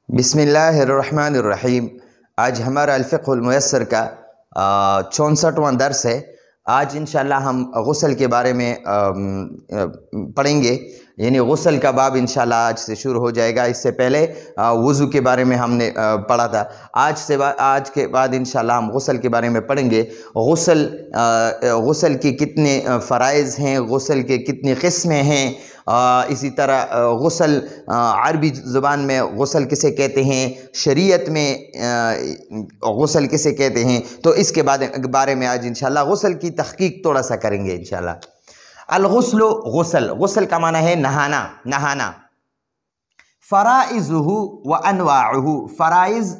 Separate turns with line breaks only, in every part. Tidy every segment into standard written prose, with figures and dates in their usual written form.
بسم اللہ الرحمن الرحیم۔ آج ہمارا الفقہ المیسر کا 64واں درس ہے۔ آج انشاءاللہ ہم غسل کے بارے میں پڑھیں گے، یعنی غسل کا باب انشاءاللہ آج سے شروع ہو جائے گا۔ اس سے پہلے وضو کے بارے میں ہم نے پڑھا تھا۔ آج کے بعد انشاءاللہ ہم غسل کے بارے میں پڑھیں گے۔ غسل کی کتنے فرائض ہیں، غسل کے کتنی قسمیں ہیں، اسی طرح غسل عربی زبان میں غسل کسے کہتے ہیں، شریعت میں غسل کسے کہتے ہیں، تو اس کے بارے میں آج انشاءاللہ غسل کی تحقیق تھوڑا سا کریں گے انشاءاللہ۔ الغسل، غسل کا معنی ہے نہانا۔ فرائضہ و انواعہ، فرائض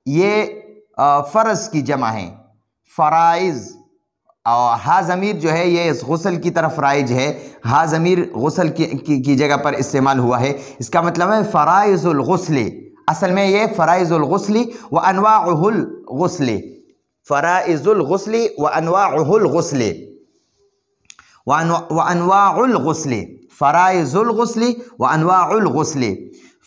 یہ فرض کی جمع ہے، فرائض۔ ہا ضمیر جو ہے یہ اس غسل کی طرف رائج ہے، ہا ضمیر غسل کی جگہ پر استعمال ہوا ہے۔ اس کا مطلب ہے فرائض الغسل، اصل میں یہ فرائض الغسل و انواعہ الغسل، فرائض الغسل و انواعہ الغسل، وانواع الغسل، فرائض الغسل و انواع الغسل۔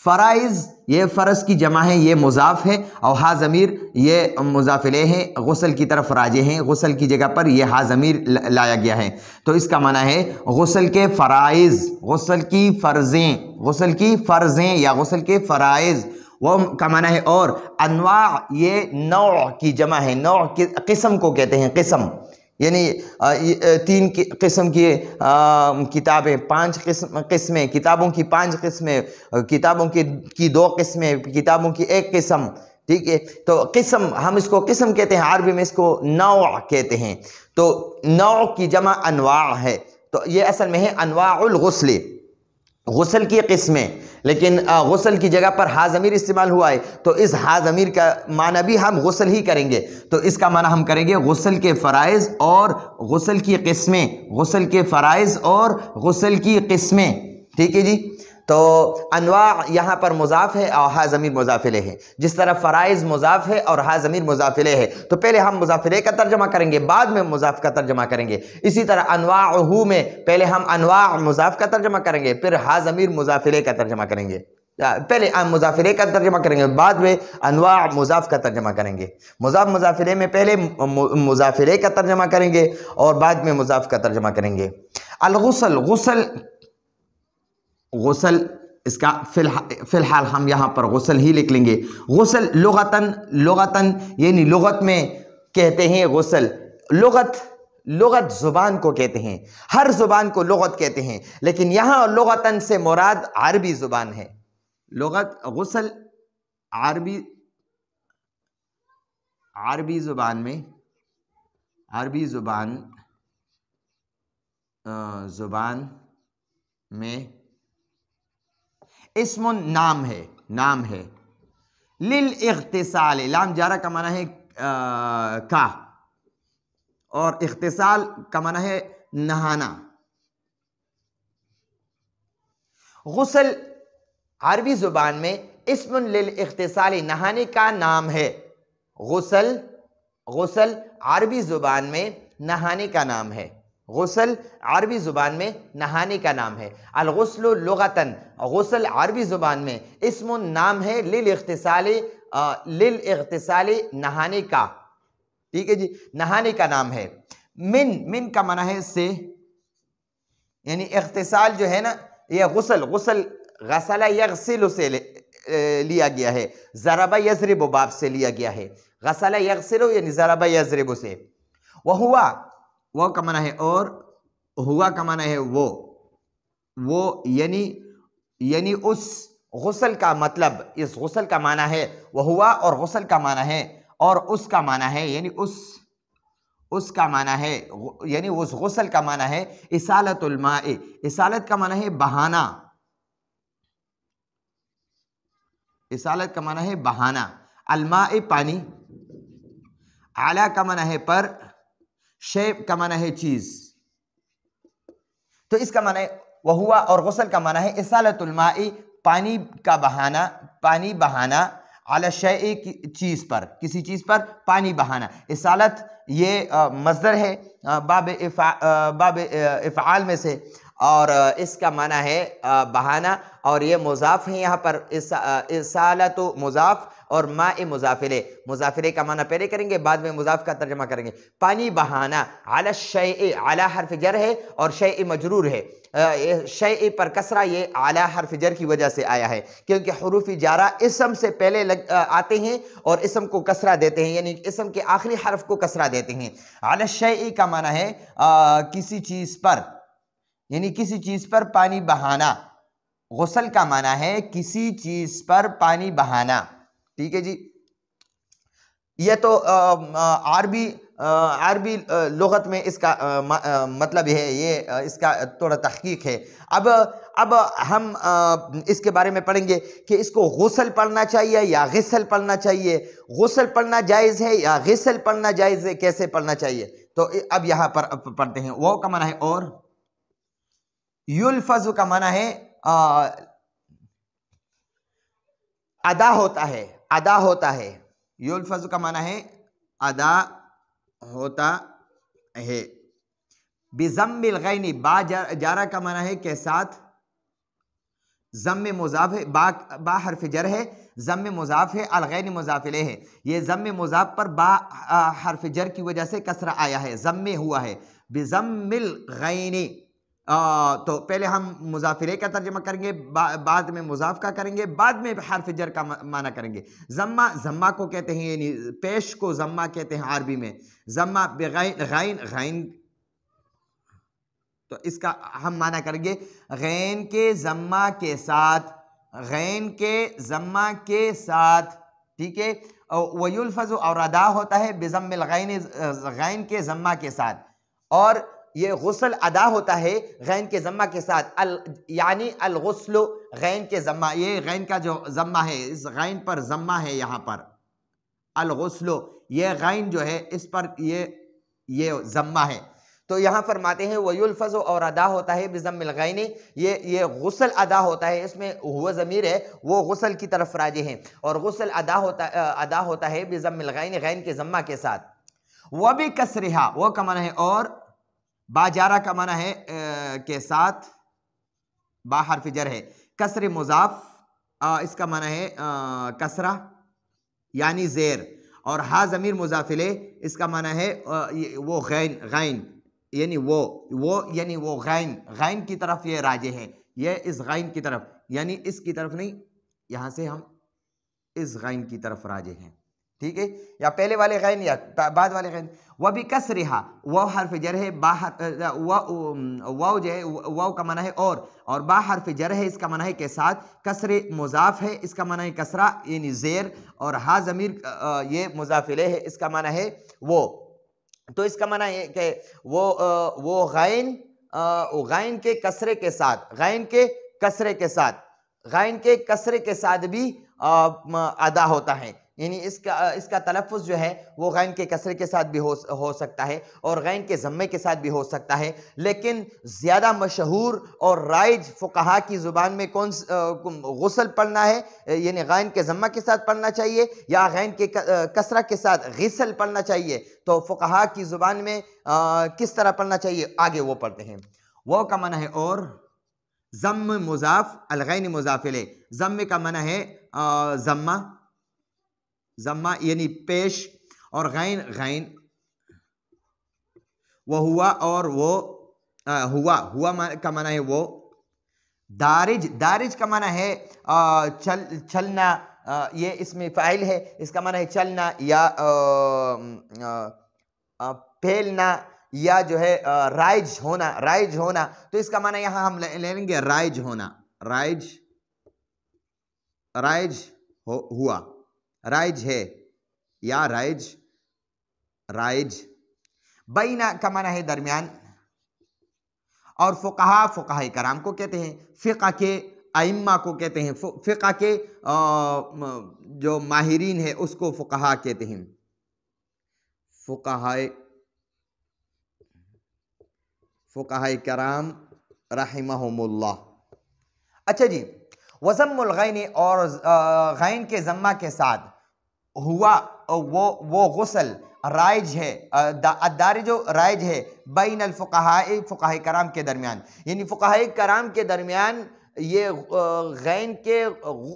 فرائض یہ فرض کی جمع ہے، یہ مضاف ہے، اور ہا ضمیر یہ مضاف الیہ ہے، غسل کی طرف راجع ہیں، غسل کی جگہ پر یہ ہا ضمیر لایا گیا ہے۔ تو اس کا معنی ہے غسل کے فرائض، غسل کی فرضیں یا غسل کے فرائض، وہ کا معنی ہے۔ اور انواع یہ نوع کی جمع ہے، نوع قسم کو کہتے ہیں، قسم یعنی 3 قسم کی کتابیں، 5 قسمیں، کتابوں کی 5 قسمیں، کتابوں کی 2 قسمیں، کتابوں کی 1 قسم، ٹھیک ہے۔ تو قسم، ہم اس کو قسم کہتے ہیں، عربی میں اس کو نوع کہتے ہیں۔ تو نوع کی جمع انواع ہے، تو یہ اصل میں ہے انواع الغسل، غسل کی قسمیں، لیکن غسل کی جگہ پر ہا ضمیر استعمال ہوا ہے، تو اس ہا ضمیر کا معنی بھی ہم غسل ہی کریں گے۔ تو اس کا معنی ہم کریں گے غسل کے فرائض اور غسل کی قسمیں، غسل کے فرائض اور غسل کی قسمیں، ٹھیک ہے جی۔ تو انواع یہاں پر مضاف ہے اور ہا ضمیر مضاف الیہ ہے، جس طرح فرائض مضاف ہے اور ہا ضمیر مضاف الیہ ہے، تو پہلے ہم مضاف الیہ کا ترجمہ کریں گے، بعد میں مضاف کا ترجمہ کریں گے۔ اسی طرح انواعہ میں پہلے ہم انواع مضاف کا ترجمہ کریں گے، پھر ہا ضمیر مضاف الیہ کا ترجمہ کریں گے، پہلے مضاف الیہ کا ترجمہ کریں گے، بعد میں انواع مضاف کا ترجمہ کریں گے۔ مضاف الیہ میں پہلے مضاف الیہ کا ترجمہ کریں گے اور بعد میں مضاف کا ترجمہ کریں گے۔ الغسل، غسل اس کا فی الحال ہم یہاں پر غسل ہی لکھ لیں گے۔ غسل لغتاً یعنی لغت میں کہتے ہیں غسل، لغت زبان کو کہتے ہیں، ہر زبان کو لغت کہتے ہیں، لیکن یہاں لغتاً سے مراد عربی زبان ہے۔ غسل عربی زبان میں اسم نام ہے، للاغتسال، لام جارہ کا معنی ہے کا، اور اغتسال کا معنی ہے نہانا۔ غسل عربی زبان میں اسم للاغتسال، نہانے کا نام ہے۔ غسل عربی زبان میں نہانے کا نام ہے، غسل عربی زبان میں نہانے کا نام ہے۔ الغسل لغتاً، غسل عربی زبان میں اسم نام ہے، للاغتسال نہانے کا، ٹھیک ہے جی، نہانے کا نام ہے۔ من کا معنی ہے سے، یعنی اغتسال جو ہے نا، یہ غسل غسل یغسل سے لیا گیا ہے، ضرب یضرب باب سے لیا گیا ہے، غسل یغسل یعنی ضرب یضرب سے۔ وہ کا معنی ہے اور، ہوا کا معنی ہے وہ یعنی اس غسل کا مطلب، اس غسل کا معنی ہے وہ ہوا، اور غسل کا معنی ہے اور اس کا معنی ہے، یعنی اس کا معنی ہے، یعنی اس غسل کا معنی ہے اسالت الماء، اسالت کا معنی ہے بہانا، اسالت کا معنی ہے بہانا، الماء پانی، اعلیٰ کا معنی ہے پر، شے کا معنی ہے چیز۔ تو اس کا معنی وہ ہوا، اور غسل کا معنی ہے اسالت الماء، پانی کا بہانا، پانی بہانا، علی شیء چیز پر، کسی چیز پر پانی بہانا۔ اسالت یہ مصدر ہے باب افعال میں سے، اور اس کا معنی ہے بہانا، اور یہ مضاف ہے یہاں پر، اصالت مضاف اور ماء مضاف الیہ. مضاف الیہ کا معنی پہلے کریں گے، بعد میں مضاف کا ترجمہ کریں گے. پانی بہانا، علی الشیء، علی حرف جر ہے اور شیء مجرور ہے. شیء پر کسرہ یہ علی حرف جر کی وجہ سے آیا ہے، کیونکہ حروف جارہ اسم سے پہلے آتے ہیں اور اسم کو کسرہ دیتے ہیں، یعنی اسم کے آخری حرف کو کسرہ دیتے ہیں. علی الشیء کا معنی ہے کسی چیز پر، یعنی کسی چیز پر پانی بہانا. غسل کا معنی ہے کسی چیز پر پانی بہانا. ٹھیک ہے جی. یہ تو عربی لغت میں اس کا مطلب ہے، یہ اس کا تھوڑا تحقیق ہے. اب ہم اس کے بارے میں پڑھیں گے کہ اس کو غسل پڑھنا چاہیے یا غسل پڑھنا چاہیے، غسل پڑھنا جائز ہے یا غسل پڑھنا جائز ہے، کیسے پڑھنا چاہیے. تو اب یہاں پر پڑھتے ہیں. وہ کا معنی ہے اور، یلفظ کا معنی ہے ادا ہوتا ہے، ادا ہوتا ہے. یلفظ کا معنی ہے ادا ہوتا ہے. بضم الغین، با جارہ کا معنی ہے کے ساتھ، ضم مضاف ہے، با حرف جر ہے، ضم مضاف ہے، الغین مضاف الیہ ہے. یہ ضم مضاف پر با حرف جر کی وجہ سے کسرہ آیا ہے، ضم ہوا ہے. بضم الغین. تو پہلے ہم مضاف الیہ کا ترجمہ کریں گے، بعد میں مضاف کا کریں گے، بعد میں حرف جر کا معنی کریں گے. ضمہ، ضمہ کو کہتے ہیں، یعنی پیش کو ضمہ کہتے ہیں عربی میں. ضمہ بغین، غین، غین، تو اس کا ہم معنی کریں گے غین کے ضمہ کے ساتھ، غین کے ضمہ کے ساتھ. ٹھیک ہے. وَيُلْفَظُ، اور ادا ہوتا ہے بضم الغین، غین کے ضمہ کے ساتھ. اور یہ غسل ادا ہوتا ہے غین کے ضمہ کے ساتھ، یعنی الغسل، غین کے ضمہ، یہ غین کا جو ضمہ ہے، اس غین پر ضمہ ہے یہاں پر، الغسل، یہ غین جو ہے اس پر یہ ضمہ ہے. تو یہاں فرماتے ہیں وَيُلْفَظُ، اور ادا ہوتا ہے بضم الغین، یہ غسل ادا ہوتا ہے، اس میں ہوا ضمیر ہے وہ غسل کی طرف راجع ہیں، اور غسل ادا ہوتا ہے بضم الغین، غین کے ضمہ کے ساتھ. وَبِكَسْرِهَا، وہ کا معنی ہے اور، با جارہ کا معنی ہے کے ساتھ، با حرف جر ہے، کسر مضاف، اس کا معنی ہے کسرہ یعنی زیر، اور ہا ضمیر مضاف الیہ، اس کا معنی ہے وہ غین، غین یعنی یعنی وہ غین، غین کی طرف یہ راجع ہے، یہ اس غین کی طرف، یعنی اس کی طرف نہیں، یہاں سے ہم اس غین کی طرف راجع ہیں. ٹھیک ہے. یا پہلے والے غین یا بعد والے غین. وَبِكَسْرِهَا، وہ حرف جر ہے، واو جو ہے، واو کا معنی ہے اور با حرف جر ہے، اس کا معنی ہے کے ساتھ، کسر مضاف ہے، اس کا معنی ہے کسرہ یعنی زیر، اور ہا ضمیر یہ مضاف الیہ ہے، اس کا معنی ہے وہ. تو اس کا معنی ہے کہ وہ غین کے کسرے کے ساتھ، غین کے کسرے کے ساتھ، غین کے کسرے کے ساتھ بھی ادا ہوتا ہے. یعنی اس کا تلفظ جو ہے وہ غین کے کسرے کے ساتھ بھی ہو سکتا ہے اور غین کے ضمے کے ساتھ بھی ہو سکتا ہے، لیکن زیادہ مشہور اور رائج فقہا کی زبان میں غسل پڑھنا ہے، یعنی غین کے ضمہ کے ساتھ پڑھنا چاہیے یا غین کے کسرہ کے ساتھ غسل پڑھنا چاہیے. تو فقہا کی زبان میں کس طرح پڑھنا چاہیے آگے وہ پڑھتے ہیں. وہ کا معنی ہے اور، ضم مضاف، الغین مضاف الیہ، ضم کا معنی ہے ضمہ یعنی پیش، اور غین، غین، وہ ہوا، اور وہ ہوا کا معنی ہے وہ. دارج، دارج کا معنی ہے چلنا، یہ اس میں فاعل ہے، اس کا معنی ہے چلنا یا پھیلنا یا جو ہے رائج ہونا، رائج ہونا. تو اس کا معنی یہاں ہم لے لیں گے رائج ہونا، رائج ہوا، رائج ہے یا رائج. بینہ کا معنی ہے درمیان. اور فقہاء کرام کو کہتے ہیں، فقہ کے ائمہ کو کہتے ہیں، فقہ کے جو ماہرین ہیں اس کو فقہاء کہتے ہیں، فقہاء کرام رحمہم اللہ. اچھا جی. وضم الغین، اور غین کے ضمہ کے ساتھ، ہوا وہ غسل، رائج ہے، الدارج رائج ہے بین الفقہاء، فقہاء کرام کے درمیان، یعنی فقہاء کرام کے درمیان یہ غین کے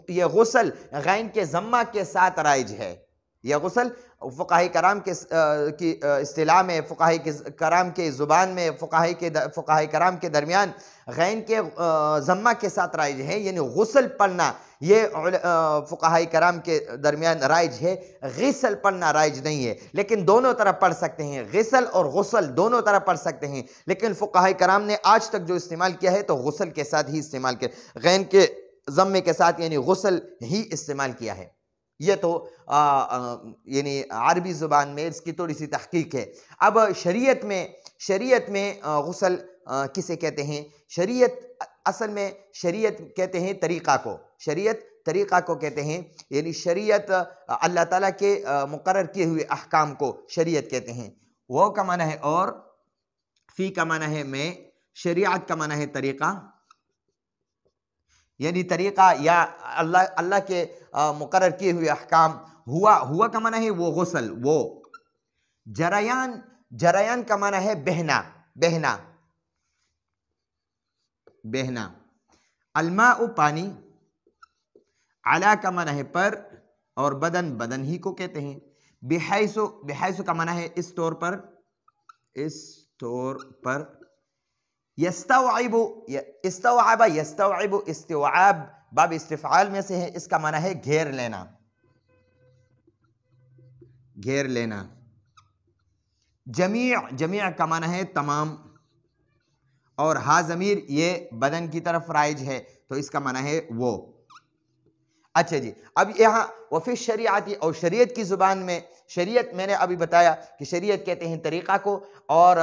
یہ غسل غین کے ضمہ کے ساتھ رائج ہے۔ یہ غسل فقہاء کرام کی اصطلاح میں، فقہاء کرام کے زبان میں، فقہاء کرام کے درمیان غین کے ضمہ کے ساتھ رائج ہے، یعنی غسل پڑھنا یہ فقہاء کرام کے درمیان رائج ہے، غسل پڑھنا رائج نہیں ہے، لیکن دونوں طرح پڑھ سکتے ہیں، غسل اور غسل دونوں طرح پڑھ سکتے ہیں، لیکن فقہاء کرام نے آج تک جو استعمال کیا ہے تو غسل کے ساتھ ہی استعمال کیا، غین کے ضمے کے ساتھ یعنی غسل ہی استعمال کیا ہے۔ یہ تو یعنی عربی زبان میں اس کی تھوڑی سی تحقیق ہے۔ اب شریعت میں غسل کسے کہتے ہیں؟ شریعت اصل میں شریعت کہتے ہیں طریقہ کو، شریعت طریقہ کو کہتے ہیں، یعنی شریعت اللہ تعالیٰ کے مقرر کیے ہوئے احکام کو شریعت کہتے ہیں۔ وہ کا معنی ہے اور، فی کا معنی ہے میں، شریعت کا معنی ہے طریقہ، یعنی طریقہ یا اللہ کے مقرر کیے ہوئے احکام۔ ہوا کا معنی ہے وہ غسل، وہ جریان کا معنی ہے بہنا۔ الماء پانی، علا کا معنی ہے پر، اور بدن ہی کو کہتے ہیں۔ بحیث کا معنی ہے اس طور پر، یستوعب استوعاب باب استفعال میں سے ہے، اس کا معنی ہے گھیر لینا۔ جمیع کا معنی ہے تمام، اور ہا ضمیر یہ بدن کی طرف رائج ہے تو اس کا معنی ہے وہ۔ اچھا جی، اب یہاں وفی شریعتی، اور شریعت کی زبان میں، شریعت میں نے ابھی بتایا کہ شریعت کہتے ہیں طریقہ کو، اور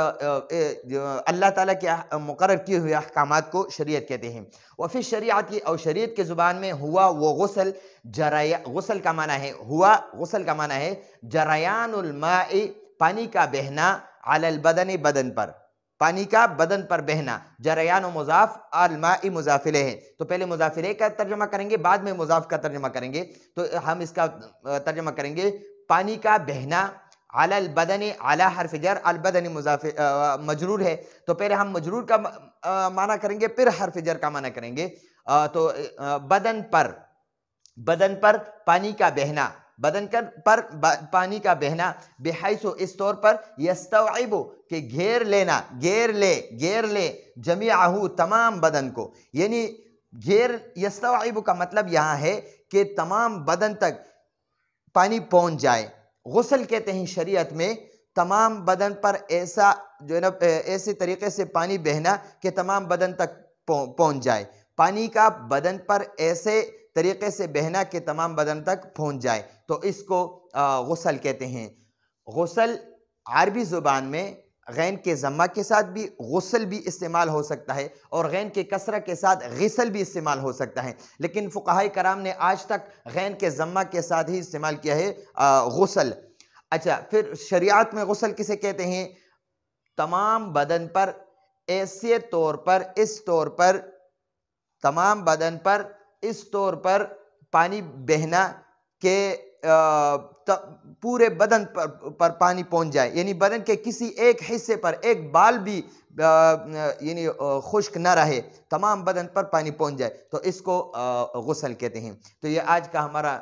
اللہ تعالیٰ کے مقرر کیے ہوئے احکامات کو شریعت کہتے ہیں۔ وفی شریعتی، اور شریعت کی زبان میں ہوا وہ غسل، غسل کا معنی ہے غسل کا معنی ہے جریان الماء، پانی کا بہنا، علی البدن بدن پر، پانی کا بدن پر بہنا۔ جریان و مضاف، الماء مضاف الیہ ہے، تو پہلے مضاف الیہ کا ترجمہ کریں گے، بعد میں مضاف کا ترجمہ کریں گے، تو ہم اس کا ترجمہ کریں گے پانی کا بہنا، علی البدن، علی حرف جر، البدن مضاف مجرور ہے، تو پہلے ہم مجرور کا معنی کریں گے پھر حرف جر کا معنی کریں گے، تو بدن پر پانی کا بہنا، پر پانی کا بہنا، بحیث اس طور پر، یستوعب کہ گھیر لے، جمیعہ تمام بدن کو، یعنی یستوعب کا مطلب یہاں ہے کہ تمام بدن تک پانی پہنچ جائے۔ غسل کہتے ہیں شریعت میں تمام بدن پر ایسا جو ہے نا ایسے طریقے سے پانی بہنا کہ تمام بدن تک پہنچ جائے، پانی کا بدن پر ایسے طریقے سے بہنا کہ تمام بدن تک پہنچ جائے، تو اس کو غسل کہتے ہیں۔ غسل عربی زبان میں غین کے ضمہ کے ساتھ بھی غسل بھی استعمال ہو سکتا ہے، اور غین کے کسرہ کے ساتھ غسل بھی استعمال ہو سکتا ہے، لیکن فقہاء کرام نے آج تک غین کے ضمہ کے ساتھ ہی استعمال کیا ہے غسل۔ اچھا، پھر شریعت میں غسل کسے کہتے ہیں؟ تمام بدن پر ایسے طور پر، اس طور پر، تمام بدن پر اس طور پر پانی بہنا کہ پورے بدن پر پانی پہنچ جائے، یعنی بدن کے کسی ایک حصے پر ایک بال بھی یعنی خشک نہ رہے، تمام بدن پر پانی پہنچ جائے، تو اس کو غسل کہتے ہیں۔ تو یہ آج کا ہمارا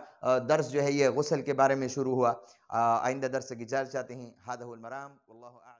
درس جو ہے یہ غسل کے بارے میں شروع ہوا۔ آئندہ درس کی اجازت چاہتے ہیں۔ ھذا هو المرام واللہ اعلم۔